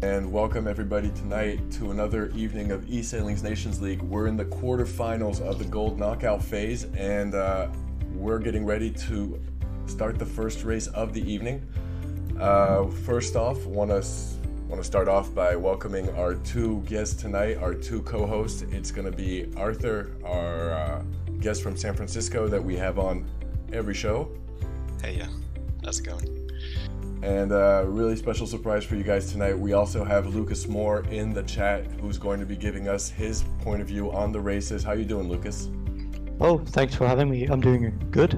and welcome everybody tonight to another evening of eSailing's Nations League. We're in the quarterfinals of the gold knockout phase, and we're getting ready to start the first race of the evening. First off, want to start off by welcoming our two guests tonight, our two co-hosts. It's going to be Arthur, our guest from San Francisco that we have on every show. Hey, how's it going? And a really special surprise for you guys tonight, we also have Lucas Moore in the chat, who's going to be giving us his point of view on the races. How you doing, Lucas? Oh, thanks for having me. I'm doing good.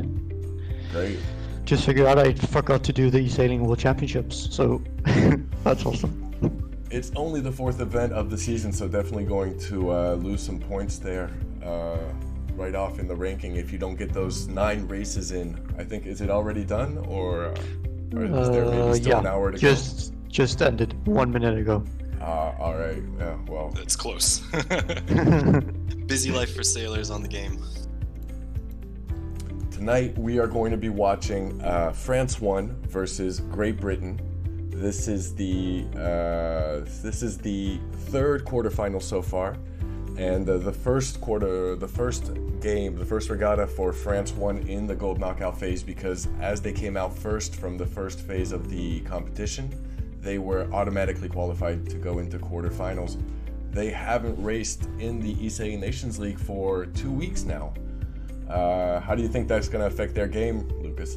Great. Just figured out I forgot to do the eSailing World Championships, so that's awesome. It's only the fourth event of the season, so definitely going to lose some points there right off in the ranking if you don't get those 9 races in. I think, is it already done, or is there maybe still an hour to go? Just ended 1 minute ago. All right. Yeah, well. That's close. Busy life for sailors on the game. Tonight we are going to be watching France 1 versus Great Britain. This is the third quarterfinal so far, and the first regatta for France 1 in the gold knockout phase, because as they came out first from the first phase of the competition, they were automatically qualified to go into quarterfinals. They haven't raced in the eSailing Nations League for 2 weeks now. How do you think that's going to affect their game, Lucas?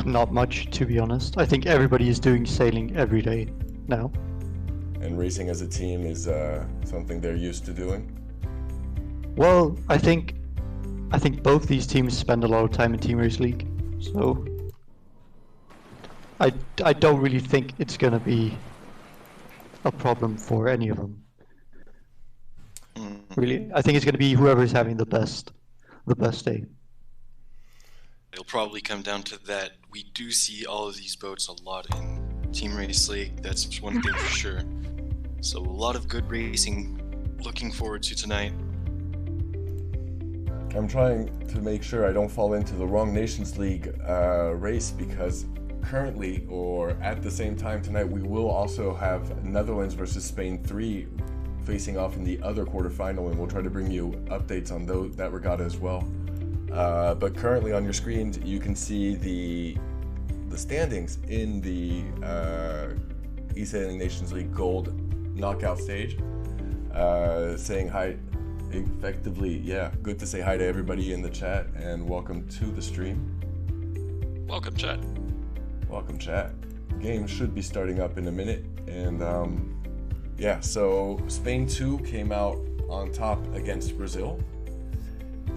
Not much, to be honest. I think everybody is doing sailing every day now. And racing as a team is something they're used to doing? Well, I think both these teams spend a lot of time in Team Race League, so I don't really think it's going to be a problem for any of them. Really, I think it's going to be whoever's having the best day. It'll probably come down to that. We do see all of these boats a lot in Team Race League. That's one thing for sure. So a lot of good racing. Looking forward to tonight. I'm trying to make sure I don't fall into the wrong Nations League race, because currently, or at the same time tonight, we will also have Netherlands versus Spain 3 facing off in the other quarterfinal, and we'll try to bring you updates on that regatta as well. But currently on your screens, you can see the standings in the eSailing Nations League Gold knockout stage. Saying hi, effectively, yeah, good to say hi to everybody in the chat, and welcome to the stream. Welcome, chat. Welcome, chat. Game should be starting up in a minute, and yeah, so Spain 2 came out on top against Brazil.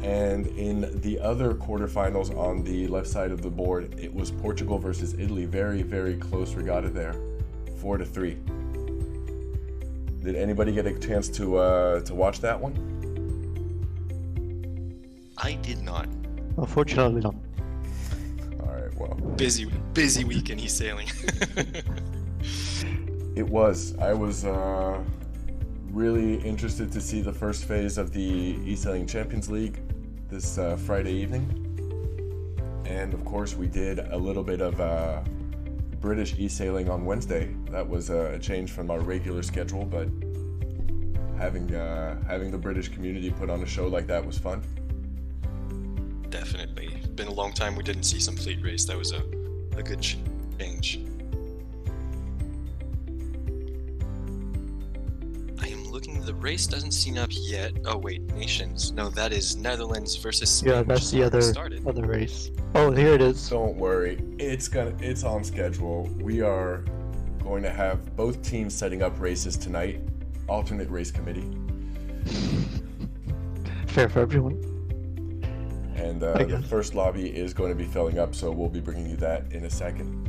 And in the other quarterfinals on the left side of the board, it was Portugal versus Italy. Very, very close regatta there, 4-3. Did anybody get a chance to watch that one? I did not. Unfortunately not. All right, well. Busy week in eSailing. It was. I was really interested to see the first phase of the eSailing Champions League this Friday evening. And of course we did a little bit of British eSailing on Wednesday. That was a change from our regular schedule, but having the British community put on a show like that was fun. Definitely. It's been a long time we didn't see some fleet race. That was a good change. The race doesn't seem up yet. Oh wait, Nations. No, that is Netherlands versus Spain. Yeah, that's the other race. Oh, here it is. Don't worry, it's on schedule. We are going to have both teams setting up races tonight. Alternate race committee. Fair for everyone. And the first lobby is going to be filling up, so we'll be bringing you that in a second.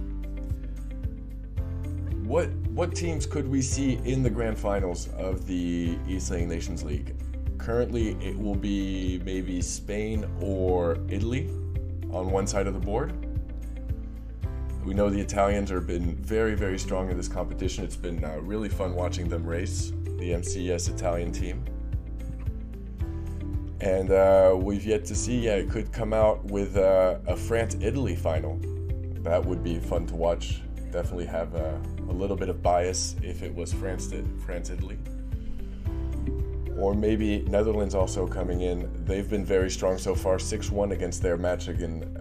What teams could we see in the grand finals of the eSailing Nations League? Currently, it will be maybe Spain or Italy on one side of the board. We know the Italians have been very, very strong in this competition. It's been really fun watching them race, the MCS Italian team. And we've yet to see, it could come out with a France-Italy final. That would be fun to watch definitely have a little bit of bias if it was France, Italy. Or maybe Netherlands also coming in. They've been very strong so far, 6-1 against their match again,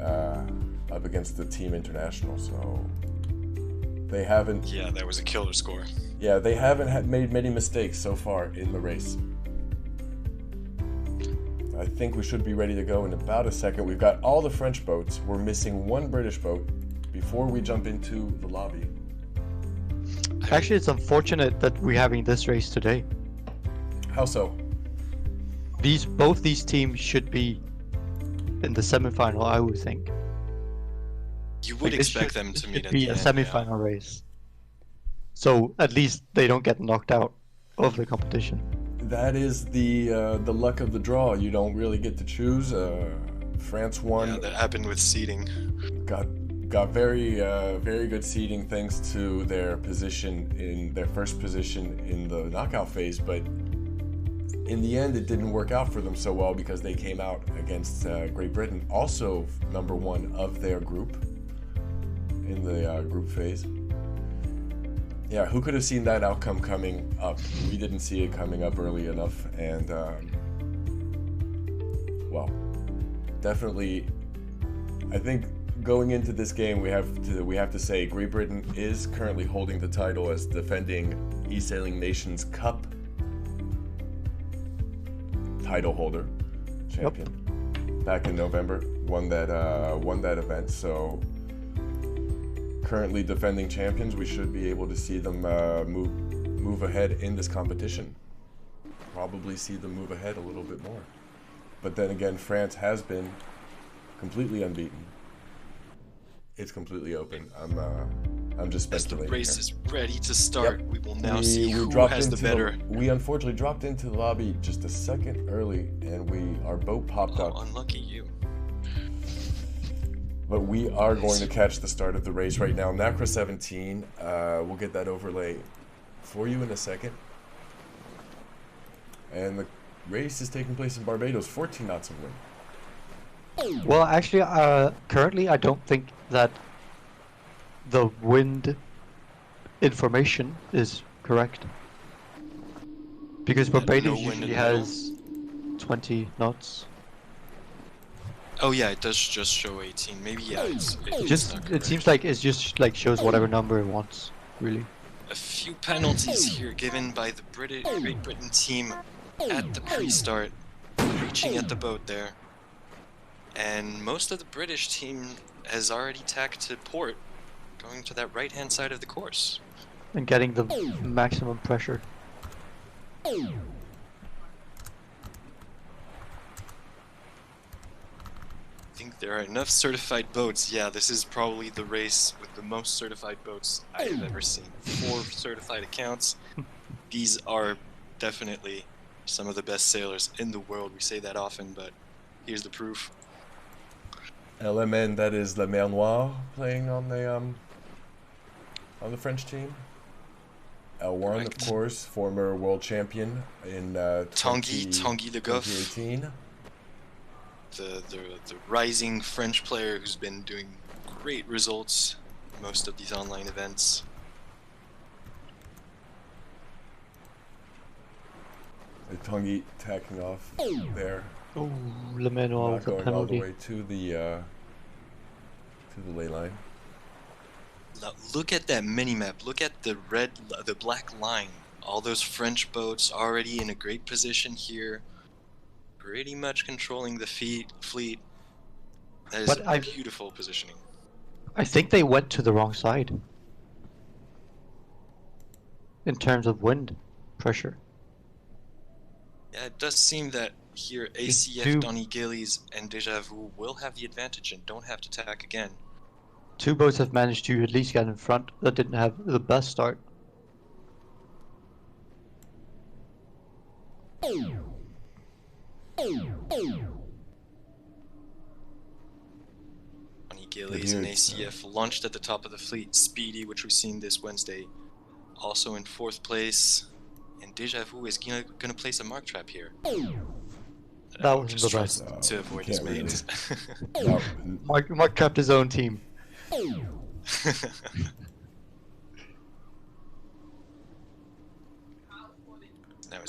up against the Team International. So they haven't. Yeah, that was a killer score. Yeah, they haven't made many mistakes so far in the race. I think we should be ready to go in about a second. We've got all the French boats. We're missing one British boat before we jump into the lobby. Actually, it's unfortunate that we're having this race today. How so? Both these teams should be in the semifinal, I would think. You would Like, expect them to meet should at be the a end, semifinal race. So at least they don't get knocked out of the competition. That is the luck of the draw. You don't really get to choose. France won. Yeah, that happened with seeding. Got very good seeding thanks to their first position in the knockout phase, but in the end it didn't work out for them so well because they came out against Great Britain, also number one of their group in the group phase. Yeah, who could have seen that outcome coming up? We didn't see it coming up early enough, and well, definitely, I think going into this game, we have to say Great Britain is currently holding the title as defending eSailing Nations Cup title holder, champion. Yep. Back in November, won that event. So currently defending champions, we should be able to see them move ahead in this competition. Probably see them move ahead a little bit more. But then again, France has been completely unbeaten. It's completely open. I'm just speculating. As the race here. is ready to start, we will now see who dropped has the into better. We unfortunately dropped into the lobby just a second early, and our boat popped up. Unlucky you. But we are going to catch the start of the race right now. NACRA 17. We'll get that overlay for you in a second. And the race is taking place in Barbados, 14 knots of wind. Well, actually, currently I don't think that the wind information is correct. Because Barbados usually has 20 knots. Oh yeah, it does just show 18. Maybe yeah, It seems like it just like shows whatever number it wants, really. A few penalties here given by the Great Britain team at the pre-start, reaching at the boat there. And most of the British team has already tacked to port, going to that right-hand side of the course. And getting the maximum pressure. I think there are enough certified boats. Yeah, this is probably the race with the most certified boats I have ever seen. 4 certified accounts. These are definitely some of the best sailors in the world. We say that often, but here's the proof. LMN, that is La Mer Noire, playing on the French team. L1, Correct. of course, former world champion in Tanguy Le Goff, 2018. the rising French player who's been doing great results in most of these online events. Tanguy tacking off there. Oh, Le Manoir Not with a going all the penalty. way to the ley line. Now, look at that mini-map. Look at the black line. All those French boats already in a great position here. Pretty much controlling the fleet. That is beautiful positioning. I think they went to the wrong side. In terms of wind pressure. Yeah, it does seem that here ACF, two- Donny Gillies, and Deja Vu will have the advantage and don't have to tack again. 2 boats have managed to at least get in front that didn't have the best start. Donny Gillies and ACF launched at the top of the fleet. Speedy, which we've seen this Wednesday, also in 4th place. And Deja Vu is gonna place a mark trap here. That wasn't Just the tries best. to avoid his Can't really. mates. No, Mark trapped his own team.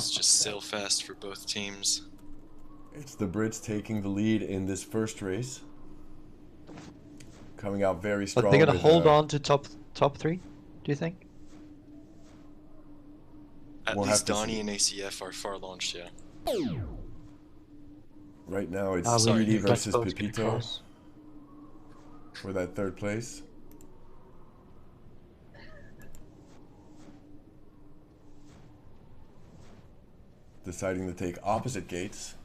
Things just sail fast for both teams. It's the Brits taking the lead in this first race. Coming out very strong. But they're gonna hold on to top three, do you think? At We'll least have to Donnie see. and ACF are far launched, yeah. Right now it's Sorry, Speedy Let's versus both get Pepito across. for that third place. Deciding to take opposite gates.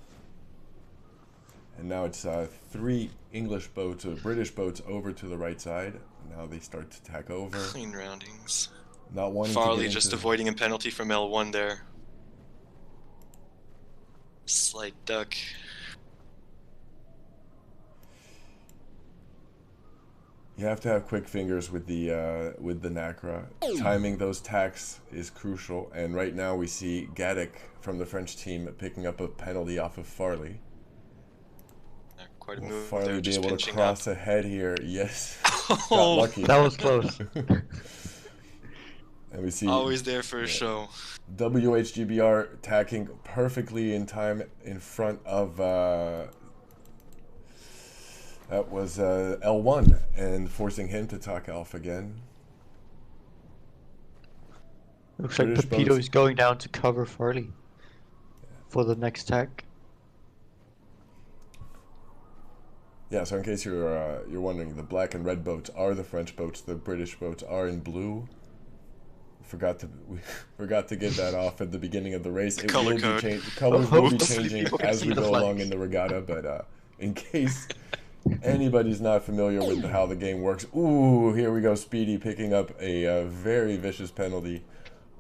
And now it's 3 English boats or British boats over to the right side. Now they start to tack over. Clean roundings. Not wanting Farley to get just into... avoiding a penalty from L1 there. Slight duck. You have to have quick fingers with the NACRA. Timing those tacks is crucial. And right now we see Gaddick from the French team picking up a penalty off of Farley. Quite a Will move Farley there, be just able to pinching cross up. ahead here? Yes. Got Oh, lucky. That was close. And we see always there for a show. WHGBR tacking perfectly in time in front of that was L1 and forcing him to tack off again. Looks like British Pepito boats. is going down to cover Farley for the next tag. Yeah, so in case you're wondering, the black and red boats are the French boats. The British boats are in blue. We forgot to get that off at the beginning of the race. It color will code. be colors will be Hopefully changing people can as see we the go flags. along in the regatta. But in case anybody's not familiar with how the game works, ooh, here we go. Speedy picking up a very vicious penalty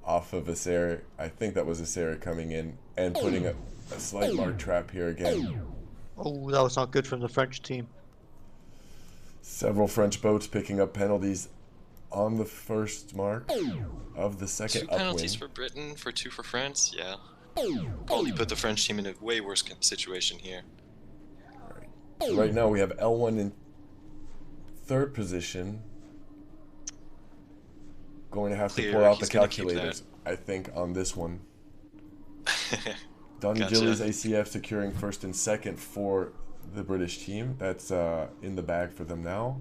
off of Acer. I think that was Acer coming in and putting a slight mark trap here again. Oh, that was not good from the French team. Several French boats picking up penalties on the first mark of the second 2 upwind. penalties for Britain, for 2 for France, yeah. Probably put the French team in a way worse situation here. Right now we have L1 in third position. Going to have Clear, to pull out the he's gonna keep calculators, I think, on this one. Gotcha. Gillies ACF securing first and second for the British team. That's in the bag for them now.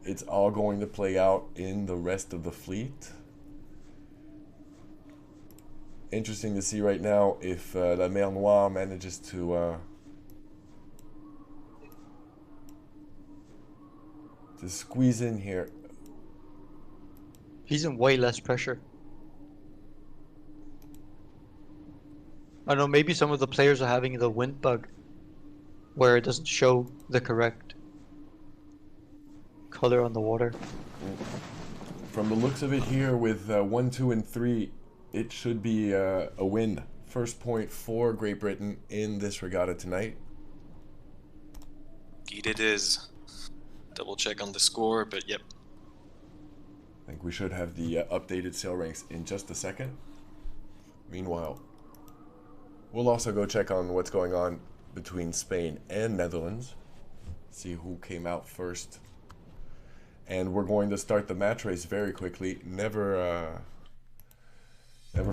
It's all going to play out in the rest of the fleet. Interesting to see right now if La Mer Noire manages to squeeze in here. He's in way less pressure. I don't know, maybe some of the players are having the wind bug, where it doesn't show the correct color on the water. From the looks of it here, with 1, 2, and 3, it should be a win. First point for Great Britain in this regatta tonight. Indeed it is. Double check on the score, but yep. I think we should have the updated sail ranks in just a second. Meanwhile, we'll also go check on what's going on between Spain and Netherlands. See who came out first. And we're going to start the match race very quickly. Never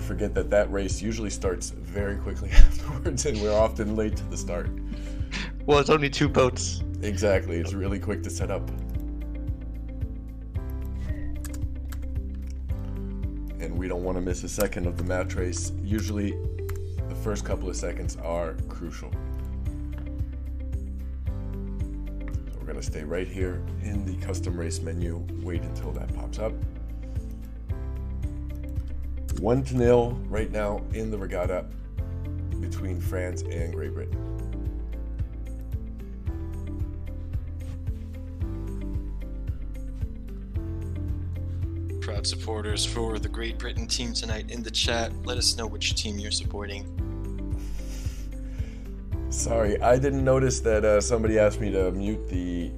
forget that race usually starts very quickly afterwards, and we're often late to the start. Well, it's only 2 boats. Exactly, it's really quick to set up. And we don't want to miss a second of the match race. Usually, the first couple of seconds are crucial. So we're going to stay right here in the custom race menu, wait until that pops up. 1-0 right now in the regatta between France and Great Britain. Proud supporters for the Great Britain team tonight in the chat. Let us know which team you're supporting. Sorry, I didn't notice that somebody asked me to mute the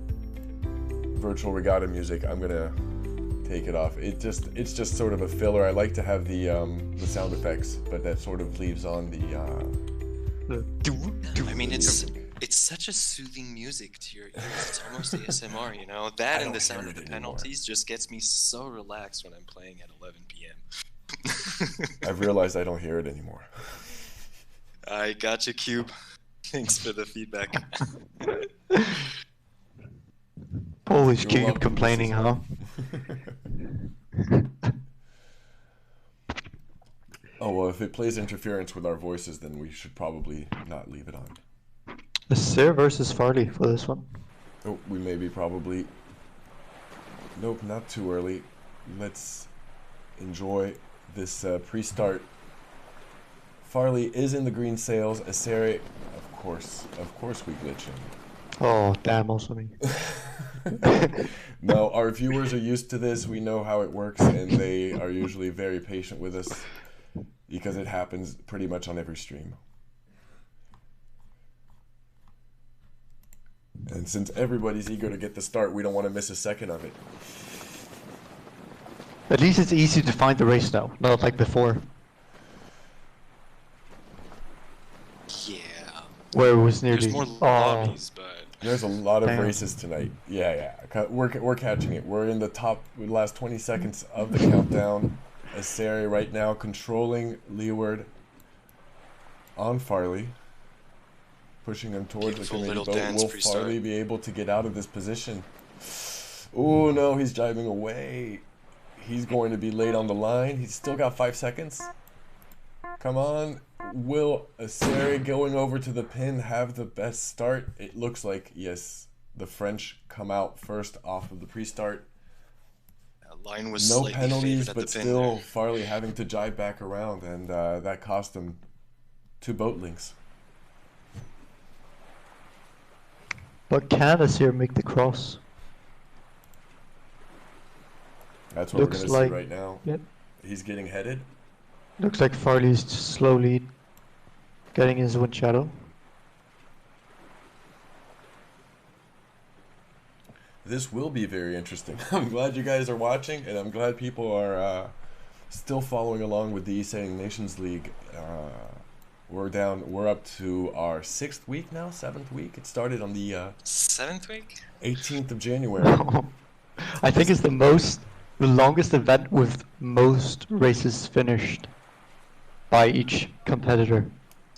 virtual regatta music. I'm gonna take it off. It's just sort of a filler. I like to have the sound effects, but that sort of leaves on the. I mean, it's such a soothing music to your ears. It's almost ASMR, you know. That and the sound of the penalties just gets me so relaxed when I'm playing at 11 p.m. I've realized I don't hear it anymore. I got you, Cube. Thanks for the feedback. Always You're welcome, Cube complaining, huh? Oh, well, if it plays interference with our voices, then we should probably not leave it on. Sir versus Farley for this one. Oh, we maybe probably... Nope, not too early. Let's enjoy this pre-start. Farley is in the green sails. Aseri, of course we glitch in. Oh, damn, also me. No, our viewers are used to this. We know how it works, and they are usually very patient with us because it happens pretty much on every stream. And since everybody's eager to get the start, we don't want to miss a second of it. At least it's easy to find the race now, not like before, Yeah. where it was nearly... There's more lobbies, but There's a lot of Damn. races tonight. Yeah. We're catching it. We're in the last 20 seconds of the countdown. Aseri right now controlling leeward on Farley. Pushing him towards Beautiful the little boat. dance Will pre-start. Farley be able to get out of this position? Oh no, he's driving away. He's going to be late on the line. He's still got 5 seconds. Come on. Will Aseri going over to the pin have the best start? It looks like, yes, the French come out first off of the pre-start. that line was No slightly penalties, favored at but the pin still there. Farley having to jibe back around, and that cost him 2 boat links. But can Asir make the cross? That's what Looks we're going to like- see right now. Yep. He's getting headed. Looks like Farley's slowly getting his wind shadow. This will be very interesting. I'm glad you guys are watching, and I'm glad people are still following along with the eSailing Nations League. We're up to our 6th week now, 7th week. It started on the 7th week? 18th of January. I think it's the longest event with most races finished by each competitor.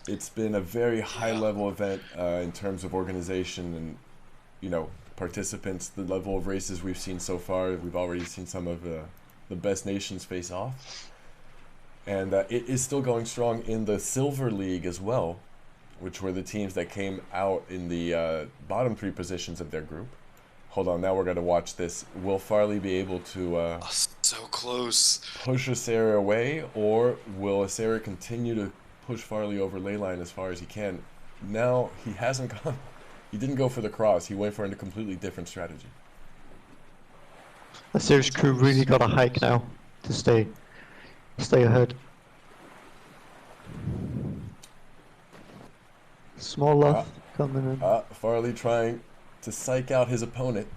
It's been a very high-level event in terms of organization and, participants. The level of races we've seen so far, we've already seen some of the best nations face off. And it is still going strong in the Silver League as well, which were the teams that came out in the bottom 3 positions of their group. Hold on, now we're going to watch this. Will Farley be able to So close. push Aseri away, or will Aseri continue to push Farley over ley line as far as he can? Now, he hasn't gone... He didn't go for the cross. He went for a completely different strategy. Asir's crew really got a hike now to stay ahead. Small left coming in. Farley trying to psych out his opponent.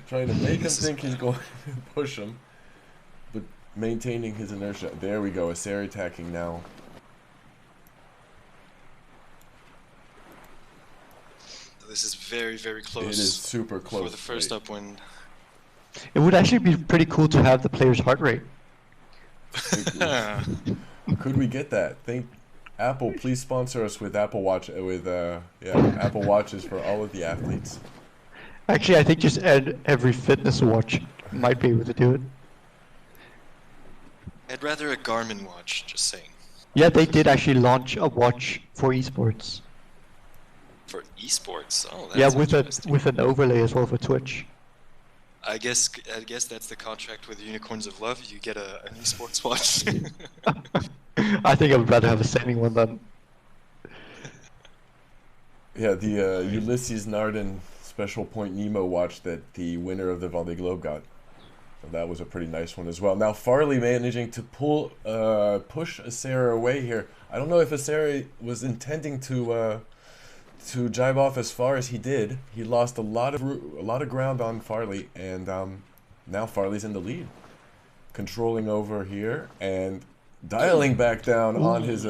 Trying to make him think he's going to push him, but maintaining his inertia. There we go, Aseri attacking now. This is very, very close. It is super close. For the first right? upwind. It would actually be pretty cool to have the player's heart rate. Could we get that? Apple, please sponsor us with Apple Watch Apple Watches for all of the athletes. Actually, I think just every fitness watch might be able to do it. I'd rather a Garmin watch, just saying. Yeah, they did actually launch a watch for esports. For esports? Oh, that's Yeah, interesting. with an overlay as well for Twitch. I guess that's the contract with Unicorns of Love. You get an esports watch. I think I would rather have a sailing one than. Yeah, the Ulysses Narden Special Point Nemo watch that the winner of the Vendée Globe got. So that was a pretty nice one as well. Now Farley managing to push Aseri away here. I don't know if Aseri was intending to jibe off as far as he did. He lost a lot of ground on Farley, and now Farley's in the lead, controlling over here and dialing back down on his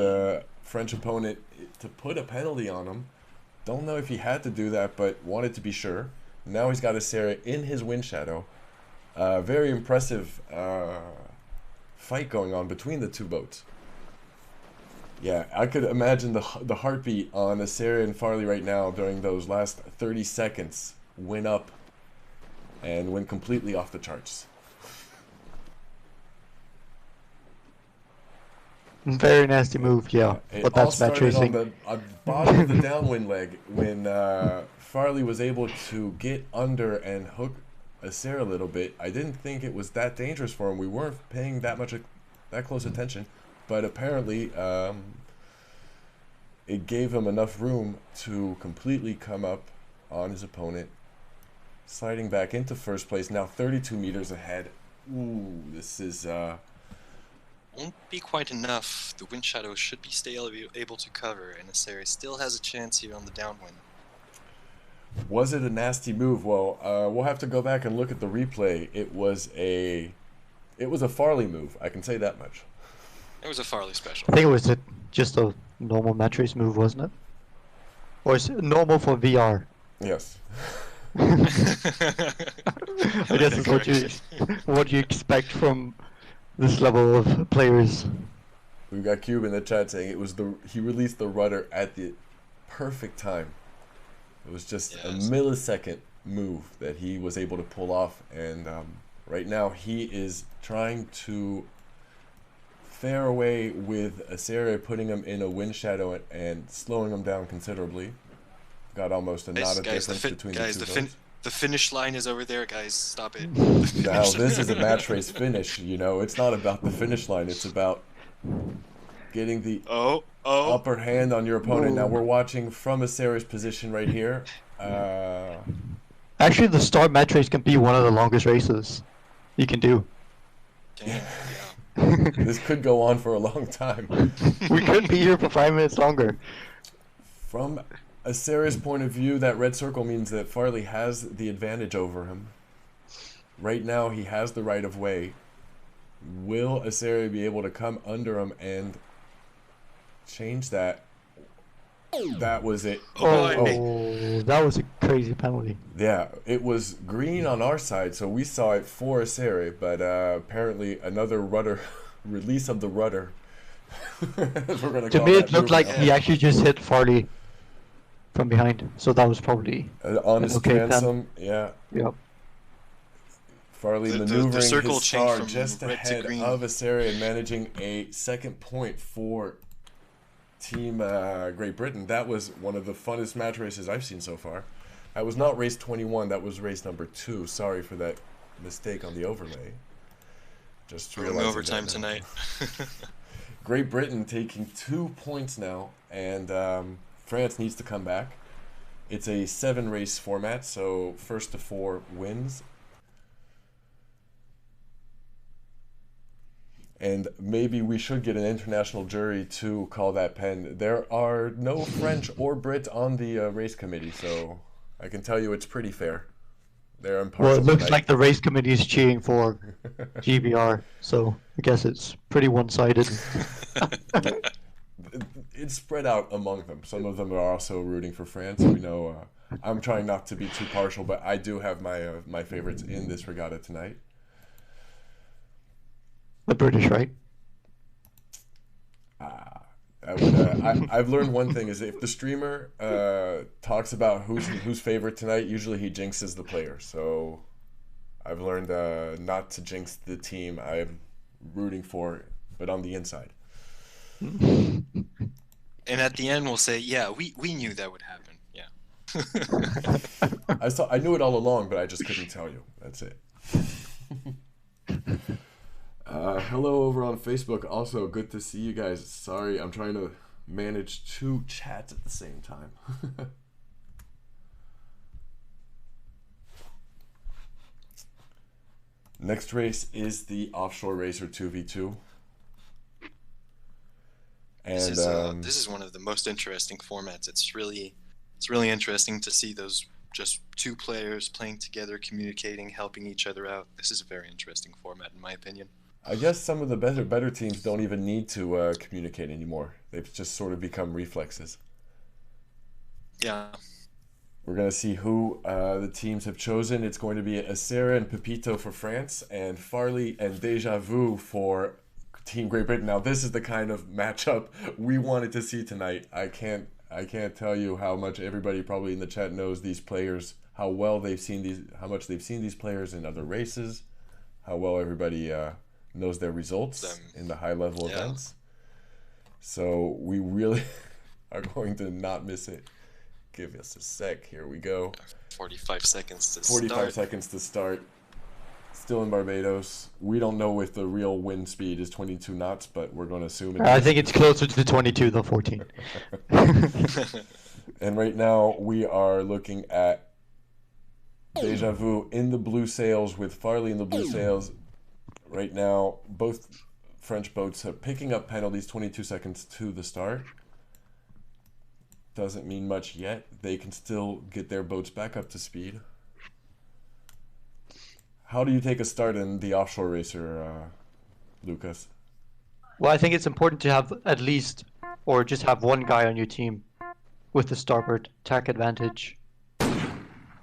French opponent to put a penalty on him. Don't know if he had to do that, but wanted to be sure. Now he's got Aseri in his wind shadow. Very impressive fight going on between the 2 boats. Yeah, I could imagine the heartbeat on Assyria and Farley right now during those last 30 seconds went up and went completely off the charts. Very nasty move, yeah. It But all that's match started on racing. the bottom of the downwind leg when Farley was able to get under and hook Assyria a little bit. I didn't think it was that dangerous for him. We weren't paying that close attention, but apparently it gave him enough room to completely come up on his opponent, sliding back into first place, now 32 meters ahead. Ooh, this is Won't be quite enough. The wind shadow should be still able to cover, and Assyria still has a chance here on the downwind. Was it a nasty move? Well, we'll have to go back and look at the replay. It was a Farley move, I can say that much. It was a Farley special. I think it was just a normal match race move, wasn't it? Or is it normal for VR? Yes. I guess it's what you expect from this level of players. We've got Cube in the chat saying he released the rudder at the perfect time. It was just a millisecond move that he was able to pull off, and right now he is trying to fare away with Assyria, putting him in a wind shadow and slowing him down considerably. Got almost a knot of difference between the two. The finish line is over there, guys. Stop it. Now this is a match race finish. You know, it's not about the finish line. It's about getting the upper hand on your opponent. Now we're watching from Assyria's position right here. Actually, the start match race can be one of the longest races you can do. Damn, This could go on for a long time. We could be here for 5 minutes longer. From Assyria's point of view, that red circle means that Farley has the advantage over him. Right now, he has the right of way. Will Assyria be able to come under him and change that? That was it. Oh, that was a crazy penalty. Yeah, it was green on our side, so we saw it for Assyria, but apparently another rudder, release of the rudder. To me, it looked like he actually just hit Farley from behind, so that was probably honest okay transom. Yeah. Yep. Farley maneuvering his star just ahead of Assyria and managing a second point for Team Great Britain. That was one of the funnest match races I've seen so far. That was not race 21, that was race number 2. Sorry for that mistake on the overlay. Just realizing overtime tonight. Great Britain taking 2 points now, and France needs to come back. It's a 7-race format, so first to 4 wins. And maybe we should get an international jury to call that pen. There are no French or Brit on the race committee, so I can tell you it's pretty fair. They're impartial. Well, it looks like the race committee is cheering for GBR, so I guess it's pretty one-sided. It's spread out among them. Some of them are also rooting for France. We know I'm trying not to be too partial, but I do have my favorites in this regatta tonight. The British, right? I've learned one thing is if the streamer talks about who's favorite tonight, usually he jinxes the player. So I've learned not to jinx the team I'm rooting for, but on the inside. And at the end, we'll say, "Yeah, we knew that would happen." Yeah. I knew it all along, but I just couldn't tell you. That's it. Hello over on Facebook. Also, good to see you guys. Sorry, I'm trying to manage 2 chats at the same time. Next race is the offshore racer 2v2. And this is one of the most interesting formats. It's really interesting to see those just 2 players playing together, communicating, helping each other out. This is a very interesting format, in my opinion. I guess some of the better teams don't even need to communicate anymore. They've just sort of become reflexes. Yeah. We're going to see who the teams have chosen. It's going to be Assyria and Pepito for France, and Farley and Deja Vu for Team Great Britain. Now, this is the kind of matchup we wanted to see tonight. I can't tell you how much everybody probably in the chat knows these players, how much they've seen these players in other races, how well everybody knows their results in the high level events. So we really are going to not miss it. Give us a sec. Here we go. 45 seconds to 45 seconds to start. Still in Barbados. We don't know if the real wind speed is 22 knots, but we're going to assume it. I think it's closer to 22 than 14. And right now we are looking at Deja Vu in the blue sails with Farley in the blue sails. Right now, both French boats are picking up penalties 22 seconds to the start. Doesn't mean much yet. They can still get their boats back up to speed. How do you take a start in the offshore racer, Lucas? Well, I think it's important to have at least, or just have one guy on your team with the starboard tack advantage,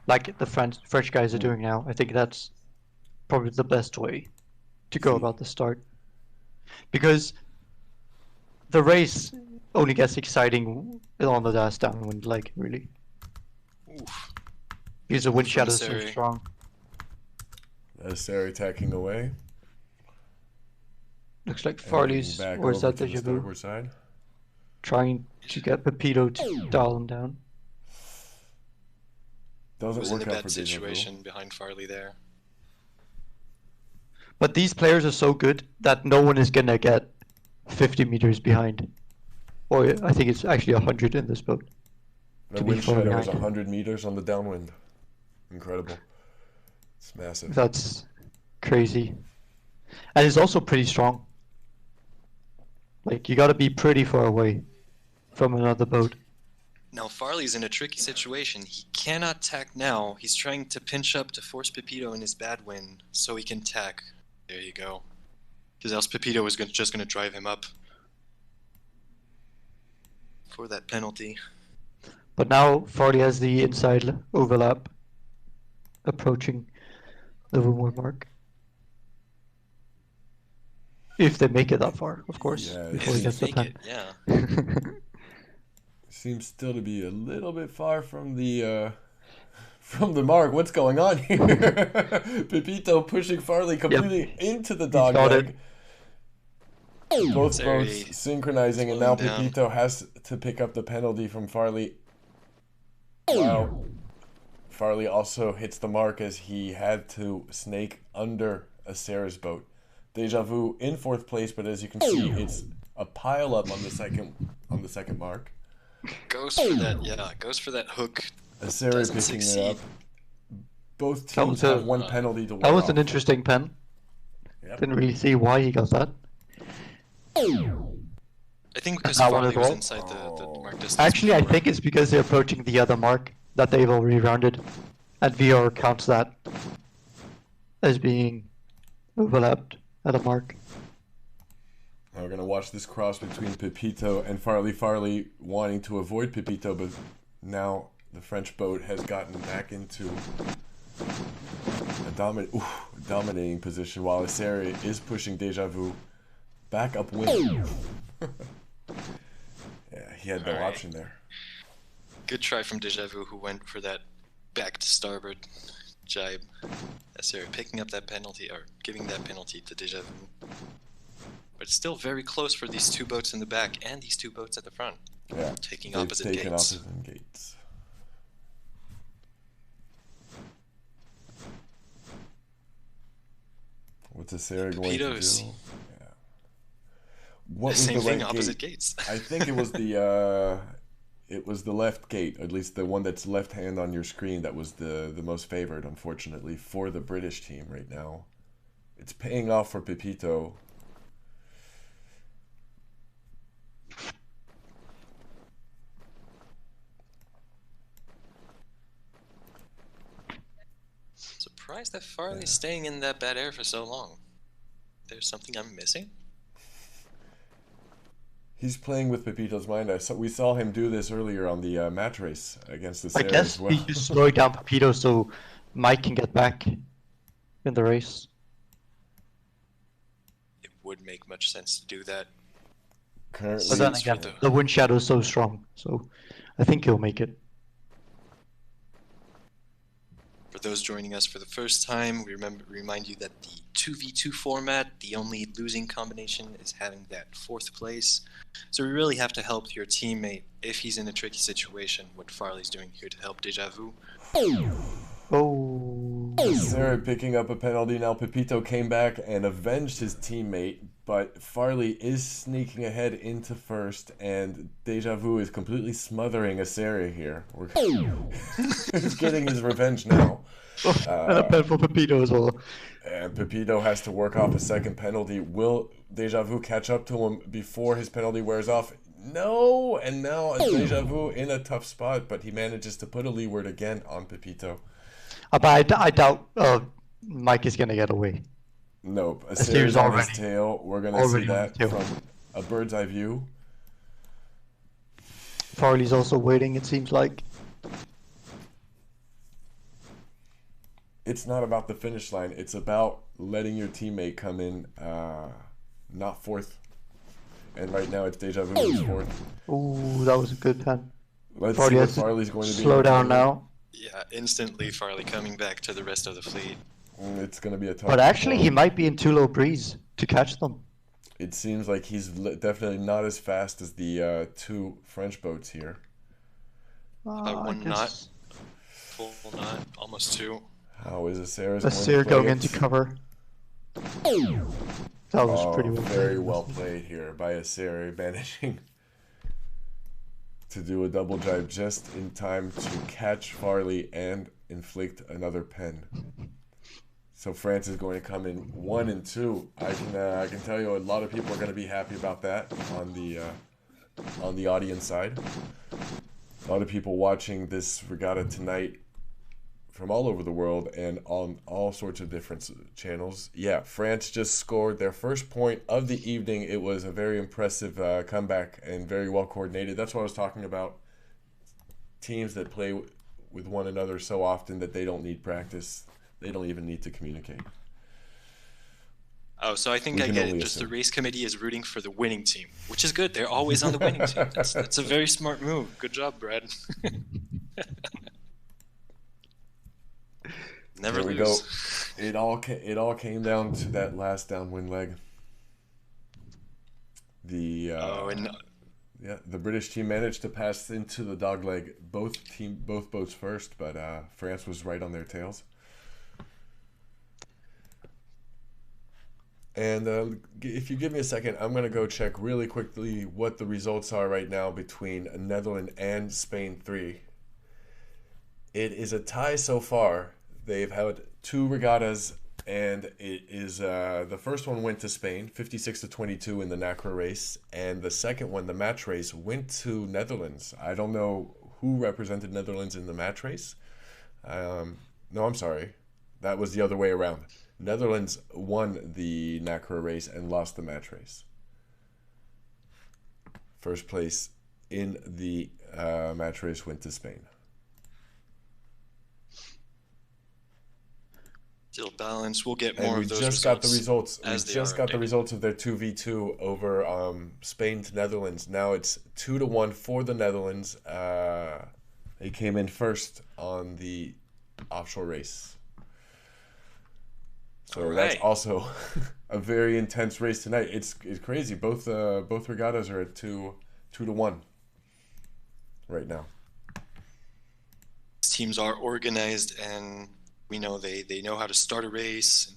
like the French guys are doing now. I think that's probably the best way to go about the start, because the race only gets exciting on the last downwind leg, really. Oof. Because the wind shadow is so strong. Sarah attacking away. Looks like Farley's, or is that Deja Vu? Trying to get Pepito to dial him down. Doesn't work out for Deja Vu. Situation behind Farley there. But these players are so good that no one is gonna get 50 meters behind. Or I think it's actually 100 in this boat. The wind shadow is 100 meters on the downwind. Incredible. It's massive. That's crazy. And it's also pretty strong. Like, you gotta be pretty far away from another boat. Now Farley's in a tricky situation. He cannot tack now. He's trying to pinch up to force Pepito in his bad wind so he can tack. There you go. Because else Pepito was just going to drive him up for that penalty. But now Farley has the inside overlap approaching the Woodward mark. If they make it that far, of course. Yeah, before he gets the pen. Seems still to be a little bit far from the mark. What's going on here? Pepito pushing Farley completely into the dog leg. Both boats synchronizing, and now Pepito has to pick up the penalty from Farley. Wow. Farley also hits the mark as he had to snake under a Sarah's boat. Deja Vu in fourth place, but as you can see, it's a pile up on the second mark. Goes for that, goes for that hook. Sarah picking it up. Both teams have one penalty to win. That was an interesting pen. Yep. Didn't really see why he got that. I think because Farley was inside the mark distance. Actually, I think it's because they're approaching the other mark that they've already rounded, and VR counts that as being overlapped at a mark. Now we're going to watch this cross between Pepito and Farley. Farley wanting to avoid Pepito, but now the French boat has gotten back into a dominating position while Isari is pushing Deja Vu back upwind. Yeah, he had no option there. Good try from Deja Vu, who went for that back to starboard jibe. Isari picking up that penalty, or giving that penalty to Deja Vu. But still very close for these two boats in the back and these two boats at the front. Yeah, taking opposite gates. What's Isari going to do? Yeah. What was the right opposite gates? I think it was the left gate, at least the one that's left hand on your screen, that was the most favored, unfortunately, for the British team right now. It's paying off for Pepito. Surprised that Farley's staying in that bad air for so long. There's something I'm missing? He's playing with Pepito's mind. We saw him do this earlier on the match race against the Sarah I guess as well. he's slowing down Pepito so Mike can get back in the race. It would make much sense to do that. Currently, But then Seems again, for the wind shadow is so strong, so I think he'll make it. For those joining us for the first time, we remind you that the 2v2 format, the only losing combination is having that 4th place. So we really have to help your teammate if he's in a tricky situation, what Farley's doing here to help Deja Vu. Oh. Sarah picking up a penalty. Now Pepito came back and avenged his teammate, but Farley is sneaking ahead into first, and Deja Vu is completely smothering Sarah here. He's getting his revenge now. And a pen for Pepito as well. And Pepito has to work off a second penalty. Will Deja Vu catch up to him before his penalty wears off? No! And now Deja Vu in a tough spot, but he manages to put a leeward again on Pepito. But I doubt Mike is going to get away. Nope. Asir's on his already- tail. We're going to see already on that his tail. from a bird's eye view. Farley's also waiting, it seems like. It's not about the finish line. It's about letting your teammate come in not 4th. And right now it's Deja Vu who's 4th. Ooh, that was a good pen. Let's Farley see what has to Farley's going to be. slow down now. Yeah, instantly Farley coming back to the rest of the fleet. It's going to be a tough But actually, he performance. might be in too low breeze to catch them. It seems like he's definitely not as fast as the 2 French boats here. About I 1 knot, guess full knot, almost 2. How is Sarah's Asir going going into cover. That was pretty well very played. well played here by Asir, managing to do a double drive just in time to catch Farley and inflict another pen. So France is going to come in 1 and 2. I can tell you a lot of people are going to be happy about that on the audience side. A lot of people watching this regatta tonight from all over the world and on all sorts of different channels. Yeah, France just scored their first point of the evening. It was a very impressive comeback and very well coordinated. That's what I was talking about. Teams that play with one another so often that they don't need practice. They don't even need to communicate. Oh, so I think We I can get it. only Just the assume. race committee is rooting for the winning team, which is good. They're always on the winning team. That's a very smart move. Good job, Brad. Never There we lose. go. It all came down to that last downwind leg. The And yeah, the British team managed to pass into the dogleg both boats first, but France was right on their tails. And if you give me a second, I'm going to go check really quickly what the results are right now between Netherlands and Spain 3. It is a tie so far. They've had 2 regattas, and it is the first one went to Spain, 56-22 in the NACRA race, and the second one, the match race, went to Netherlands. I don't know who represented Netherlands in the match race. No, I'm sorry. That was the other way around. Netherlands won the NACRA race and lost the match race. First place in the match race went to Spain. still balanced. We'll get And more we of those just got the results. results. We as they just are got the updated. results of their 2v2 over Spain to Netherlands. Now it's 2-1 for the Netherlands. They came in first on the offshore race. So All that's right. also a very intense race tonight. It's crazy. Both regattas are at 2-1 right now. Teams are organized, and we know they know how to start a race, and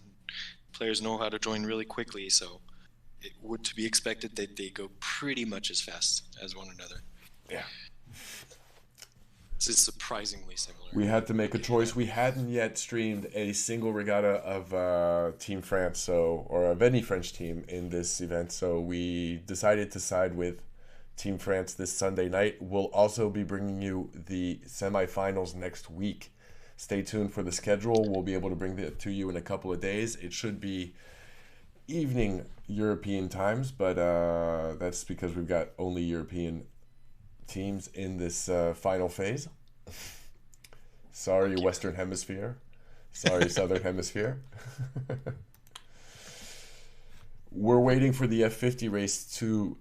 players know how to join really quickly, so it would to be expected that they go pretty much as fast as one another. Yeah. This is surprisingly similar. We had to make a choice. We hadn't yet streamed a single regatta of Team France, or of any French team in this event. So we decided to side with Team France this Sunday night. We'll also be bringing you the semifinals next week. Stay tuned for the schedule. We'll be able to bring that to you in a couple of days. It should be evening European times, but that's because we've got only European teams in this final phase. Sorry, Western Hemisphere. Sorry, Southern Hemisphere. We're waiting for the F50 race to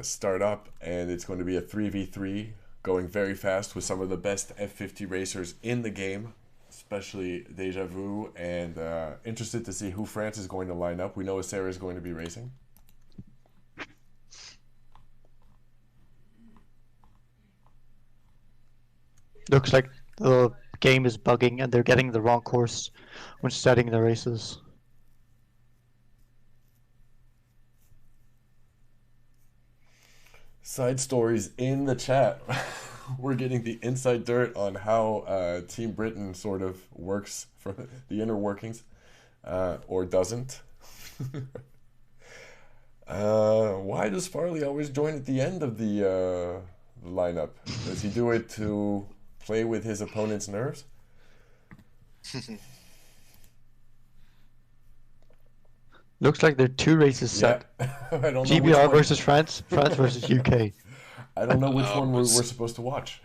start up, and it's going to be a 3v3 going very fast with some of the best F50 racers in the game, especially Deja Vu, and interested to see who France is going to line up. We know Sarah is going to be racing. Looks like the game is bugging and they're getting the wrong course when starting the races. Side stories in the chat. We're getting the inside dirt on how Team Britain sort of works for the inner workings, or doesn't. Why does Farley always join at the end of the lineup? Does he do it to play with his opponent's nerves? Looks like there are 2 races set. Yeah. I don't know GBR versus France, France versus UK. I don't know which one we're supposed to watch.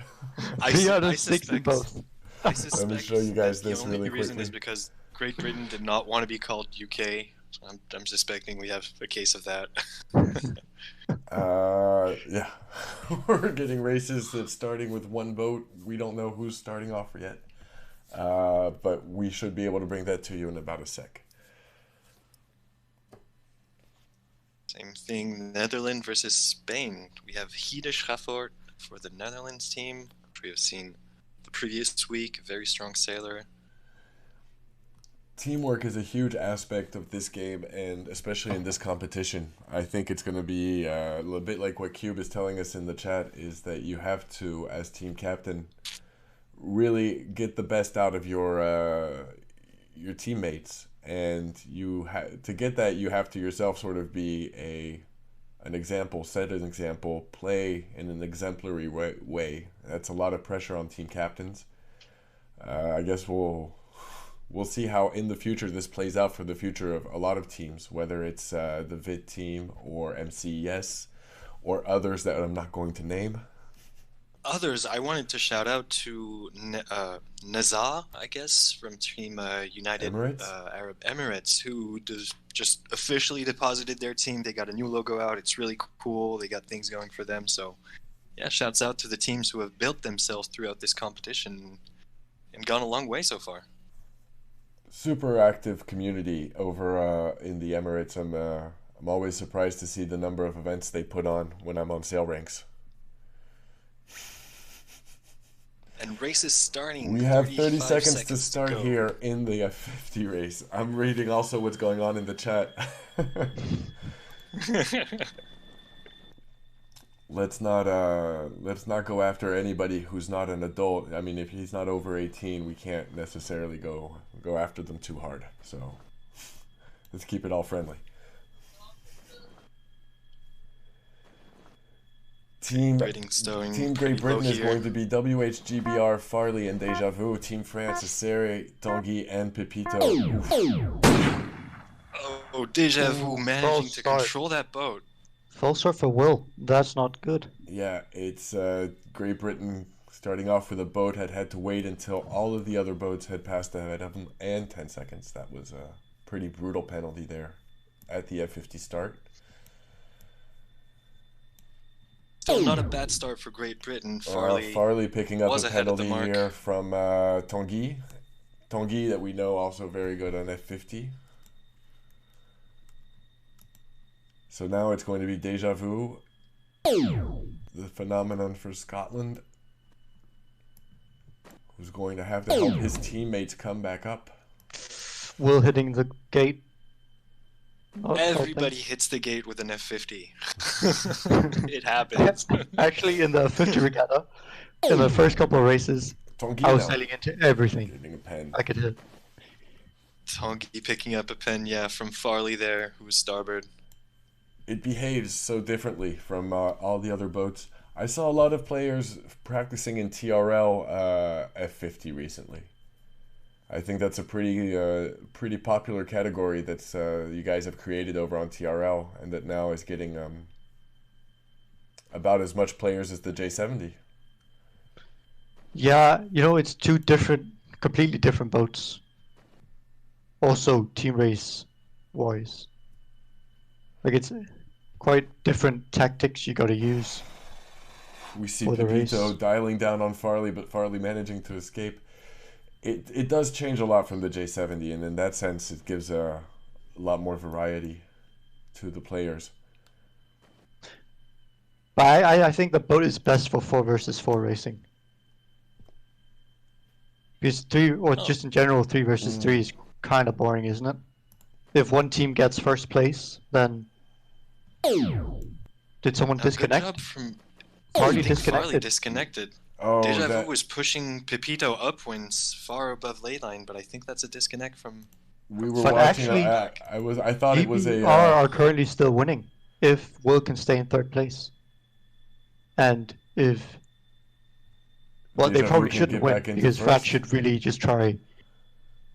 3 out of 6 in both. I suspect Let me show you guys this the only really reason quickly. is because Great Britain did not want to be called UK. I'm suspecting we have a case of that. Yeah. We're getting races that's starting with 1 boat. We don't know who's starting off yet. But we should be able to bring that to you in about a sec. Same thing, Netherlands versus Spain. We have Hide Schrafford for the Netherlands team, which we have seen the previous week. A very strong sailor. Teamwork is a huge aspect of this game, and especially in this competition. I think it's going to be a little bit like what Cube is telling us in the chat, is that you have to, as team captain, really get the best out of your teammates. And to get that, you have to yourself sort of be an example, set an example, play in an exemplary way. That's a lot of pressure on team captains. I guess we'll see how in the future this plays out for the future of a lot of teams, whether it's the VIT team or MCES or others that I'm not going to name. Others, I wanted to shout out to Nazar, I guess, from Team United Arab Emirates, who just officially deposited their team. They got a new logo out. It's really cool. They got things going for them. So, yeah, shouts out to the teams who have built themselves throughout this competition and gone a long way so far. Super active community over in the Emirates. I'm always surprised to see the number of events they put on when I'm on Sail Ranks. And race is starting. We have 30 seconds to to start go. here in the F50 race. I'm reading also what's going on in the chat. Let's not go after anybody who's not an adult. I mean, if he's not over 18, we can't necessarily go after them too hard. So let's keep it all friendly. Team Great Britain is going to be WH, GBR, Farley, and Deja Vu. Team France is Serre, Tanguy, and Pepito. Oh, Deja Vu managing to control that boat. Full start for Will. That's not good. Yeah, it's Great Britain starting off with a boat had to wait until all of the other boats had passed ahead of them, and 10 seconds. That was a pretty brutal penalty there at the F50 start. So not a bad start for Great Britain. Farley picking up a penalty here here from Tanguy. Tanguy, that we know also very good on F50. So now it's going to be Deja Vu, the phenomenon for Scotland, who's going to have to help his teammates come back up. Will hitting the gate. Everybody hits the gate with an F50. It happens. Actually, in the 50 regatta, in the first couple of races, Tanguy I was sailing into everything. getting a pen. I could hit. Tanguy picking up a pen, yeah, from Farley there, who was starboard. It behaves so differently from all the other boats. I saw a lot of players practicing in TRL F50 recently. I think that's a pretty popular category that you guys have created over on TRL, and that now is getting about as much players as the J70. Yeah, you know, it's 2 completely different boats. Also, team race wise. Like it's quite different tactics you got to use We see for the Pepito race. dialing down on Farley, but Farley managing to escape. It does change a lot from the J70, and in that sense, it gives a lot more variety to the players. But I think the boat is best for 4 versus 4 racing. Because 3, or just in general, 3 versus 3 is kind of boring, isn't it? If one team gets first place, then... Did someone disconnect? Good job from... Farley I think Farley disconnected. disconnected. Oh, Deja Vu that was pushing Pepito upwinds far above ley line, but I think that's a disconnect from... we were But watching. actually, I thought it was GBR a. are currently still winning if Will can stay in 3rd place. And if... Well, they Deja Vu probably can shouldn't get win back into because Fat first. should really just try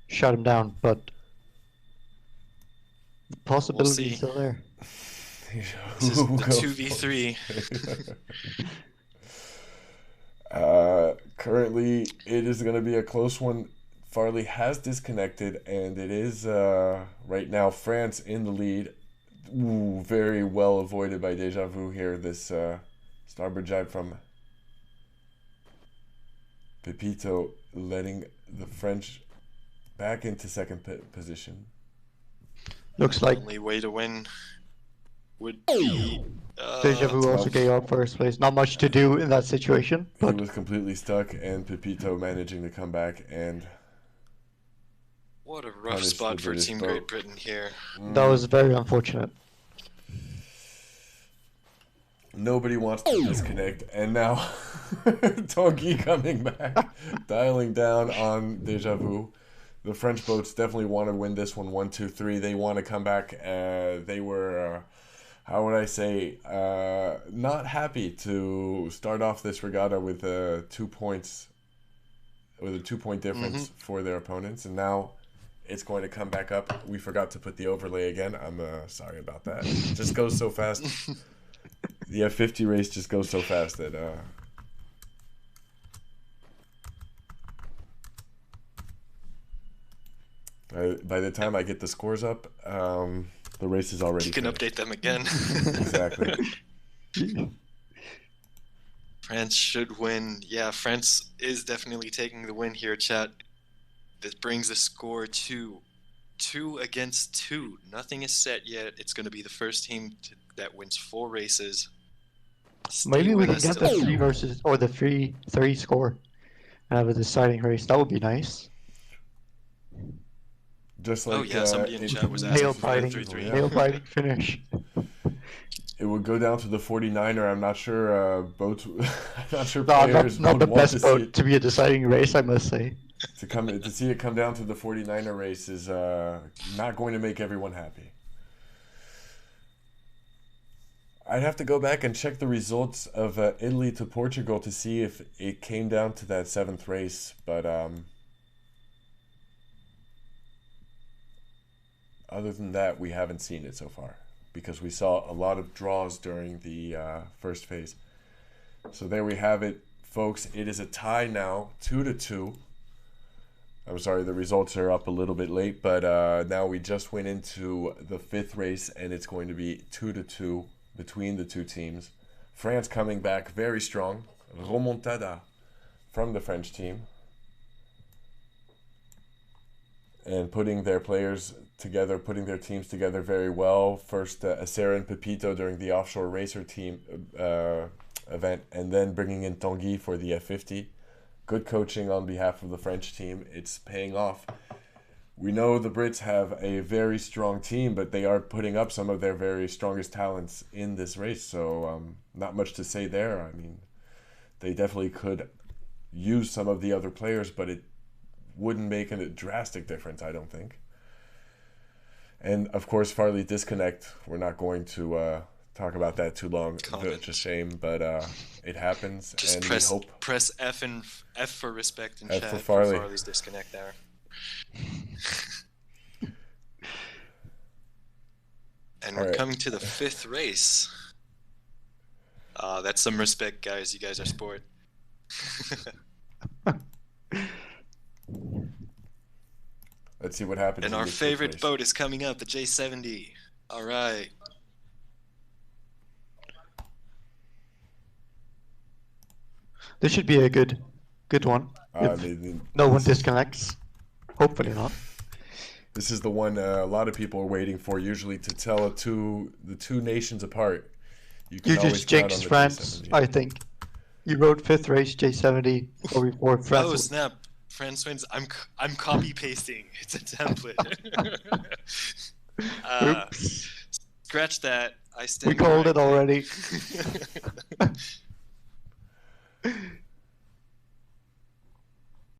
shut him down, but the possibility see. is still there. This is the 2v3. Currently, it is going to be a close one. Farley has disconnected, and it is right now France in the lead. Ooh, very well avoided by Deja Vu here. This starboard jibe from Pepito, letting the French back into 2nd position. Looks like Only way to win would be... Deja Vu also gave up 1st place. Not much to do in that situation, He but was completely stuck, and Pepito managing to come back and... What a rough punish spot the for British Team boat. Great Britain here. that was very unfortunate. Nobody wants to disconnect, and now Tanguy coming back, dialing down on Deja Vu. The French boats definitely want to win this one, 1-2-3. They want to come back. They were, how would I say, not happy to start off this regatta with 2 points, with a 2-point difference for their opponents, and now it's going to come back up. We forgot to put the overlay again. I'm sorry about that. It just goes so fast. The F50 race just goes so fast that by the time I get the scores up, the race is already You can finished. update them again. Exactly. France should win. Yeah, France is definitely taking the win here, chat. This brings the score to 2 against 2. Nothing is set yet. It's going to be the first team that wins 4 races. Stay Maybe we with can us get the till- 3 versus, or the 3 score and have a deciding race. That would be nice. Just like Oh yeah, somebody in chat was Nail asking for the biting, 3-3. nail biting finish. It would go down to the 49er. I'm not sure boats. I'm not sure No, players not would the want best to see boat it. to be a deciding race, I must say. To see it come down to the 49er race is not going to make everyone happy. I'd have to go back and check the results of Italy to Portugal to see if it came down to that 7th race, but other than that, we haven't seen it so far because we saw a lot of draws during the first phase. So there we have it, folks. It is a tie now, 2-2. I'm sorry, the results are up a little bit late, but now we just went into the 5th race, and it's going to be 2-2 between the 2 teams. France coming back very strong. Remontada from the French team. And putting their players together, putting their teams together very well. First, Sarah and Pepito during the offshore racer team event, and then bringing in Tanguy for the F50. Good coaching on behalf of the French team. It's paying off. We know the Brits have a very strong team, but they are putting up some of their very strongest talents in this race. So not much to say there. I mean, they definitely could use some of the other players, but it wouldn't make a drastic difference, I don't think. And of course, Farley disconnect. We're not going to talk about that too long. It's a shame, but it happens. Just and press F and F for respect in F chat for Farley. Farley's disconnect there. And we're coming to the 5th race. That's some respect, guys. You guys are sport. Let's see what happens. And our favorite boat is coming up, the J70. All right. This should be a good one. If no one disconnects. Hopefully not. This is the one a lot of people are waiting for, usually to tell the two nations apart. You always just count on jinxed the France, J70. I think. You wrote 5th race J70 or before France. Oh snap! France wins. I'm copy pasting. It's a template. Oops. Scratch that. I stand. We called it already.